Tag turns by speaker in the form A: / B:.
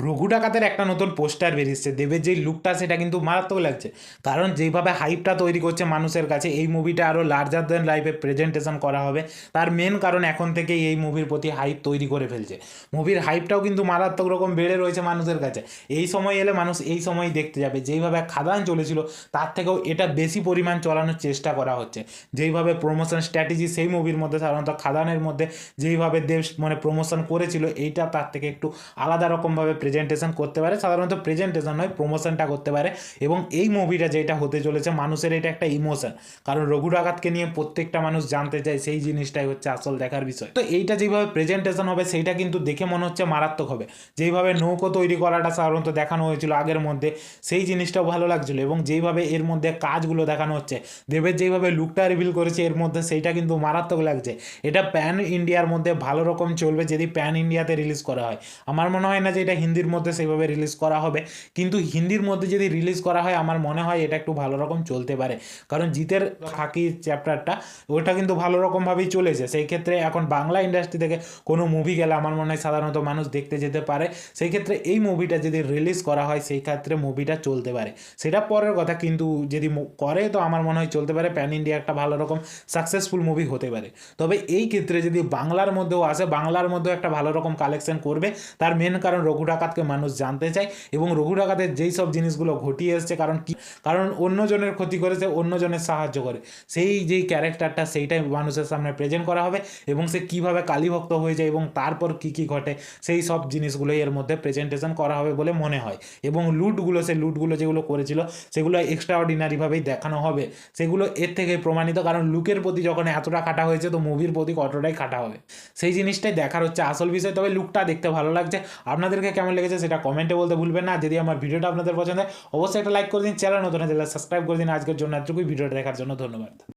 A: রঘু ডাকাতের একটা নতুন পোস্টার বেরিয়েছে, দেবের যেই লুকটা সেটা কিন্তু মারাত্মক লাগছে। কারণ যেইভাবে হাইপটা তৈরি করছে মানুষের কাছে, এই মুভিটা আরও লার্জার দ্যান লাইফে প্রেজেন্টেশন করা হবে। তার মেন কারণ এখন থেকেই এই মুভির প্রতি হাইপ তৈরি করে ফেলছে। মুভির হাইপটাও কিন্তু মারাত্মক রকম বেড়ে রয়েছে মানুষের কাছে। এই সময় এলে মানুষ এই সময়ই দেখতে যাবে। যেইভাবে খাদান চলেছিল তার থেকেও এটা বেশি পরিমাণ চলানোর চেষ্টা করা হচ্ছে। যেইভাবে প্রমোশন স্ট্র্যাটেজি সেই মুভির মধ্যে, সাধারণত খাদানের মধ্যে যেইভাবে দেব মানে প্রমোশন করেছিল, এইটা তার থেকে একটু আলাদা রকমভাবে প্রেজেন্টেশন করতে পারে। সাধারণত প্রেজেন্টেশন নয়, প্রমোশনটা করতে পারে। এবং এই মুভিটা যেটা হতে চলেছে, মানুষের এটা একটা ইমোশন। কারণ রঘু ডাকাতকে নিয়ে প্রত্যেকটা মানুষ জানতে চায়, সেই জিনিসটাই হচ্ছে আসল দেখার বিষয়। তো এইটা যেভাবে প্রেজেন্টেশন হবে সেইটা কিন্তু দেখে মনে হচ্ছে মারাত্মক হবে। যেইভাবে নৌকো তৈরি করাটা সাধারণত দেখানো হয়েছিল আগের মধ্যে, সেই জিনিসটাও ভালো লাগছিলো। এবং যেইভাবে এর মধ্যে কাজগুলো দেখানো হচ্ছে, দেবের যেইভাবে লুকটা রিভিল করেছে এর মধ্যে, সেইটা কিন্তু মারাত্মক লাগছে। এটা প্যান ইন্ডিয়ার মধ্যে ভালো রকম চলবে যদি প্যান ইন্ডিয়াতে রিলিজ করা হয়। আমার মনে হয় না যে এটা হিন্দির মধ্যে সেইভাবে রিলিজ করা হবে, কিন্তু হিন্দির মধ্যে যদি রিলিজ করা হয় আমার মনে হয় এটা একটু ভালো রকম চলতে পারে। কারণ জিতের খাকি চ্যাপ্টারটা ওটা কিন্তু ভালো রকমভাবেই চলেছে। সেই ক্ষেত্রে এখন বাংলা ইন্ডাস্ট্রি থেকে কোনো মুভি গেলে আমার মনে হয় সাধারণত মানুষ দেখতে যেতে পারে। সেই ক্ষেত্রে এই মুভিটা যদি রিলিজ করা হয় সেই ক্ষেত্রে মুভিটা চলতে পারে, সেটা পরের কথা। কিন্তু যদি করে তো আমার মনে হয় চলতে পারে, প্যান ইন্ডিয়া একটা ভালো রকম সাকসেসফুল মুভি হতে পারে। তবে এই ক্ষেত্রে যদি বাংলার মধ্যেও আসে, বাংলার মধ্যেও একটা ভালো রকম কালেকশন করবে। তার মেন কারণ রঘু ডাকাতকে মানুষ জানতে চায় এবং রঘু ডাকাতের যেই সব জিনিসগুলো ঘটিয়ে এসছে, কারণ অন্যজনের ক্ষতি করেছে, অন্যজনের সাহায্য করে, সেই যেই ক্যারেক্টারটা সেইটাই মানুষের সামনে প্রেজেন্ট করা হবে। এবং সে কীভাবে কালীভক্ত হয়ে যায় এবং তারপর কী কী ঘটে সেই সব জিনিসগুলোই এর মধ্যে প্রেজেন্টেশন করা হবে বলে মনে হয়। এবং সেই লুটগুলো যেগুলো করেছিল সেগুলো এক্সট্রা অর্ডিনারিভাবেই দেখানো হবে। সেগুলো এর থেকে প্রমাণিত, কারণ লুকের প্রতি যখন এতটা খাটা হয়েছে তো মুভির প্রতি কতটাই খাটা হবে, সেই জিনিসটাই দেখার হচ্ছে আসল বিষয়। তবে লুকটা দেখতে ভালো লাগছে। আপনাদেরকে কেমন লেগেছে সেটা কমেন্টে বলতে ভুলবেন না। যদি আমার ভিডিওটা আপনাদের পছন্দ হয় অবশ্যই একটা লাইক করে দিন, চ্যানেল নতুন হলে সাবস্ক্রাইব করে দিন। আজকের জন্য এতটুকুই, ভিডিওটা দেখার জন্য ধন্যবাদ।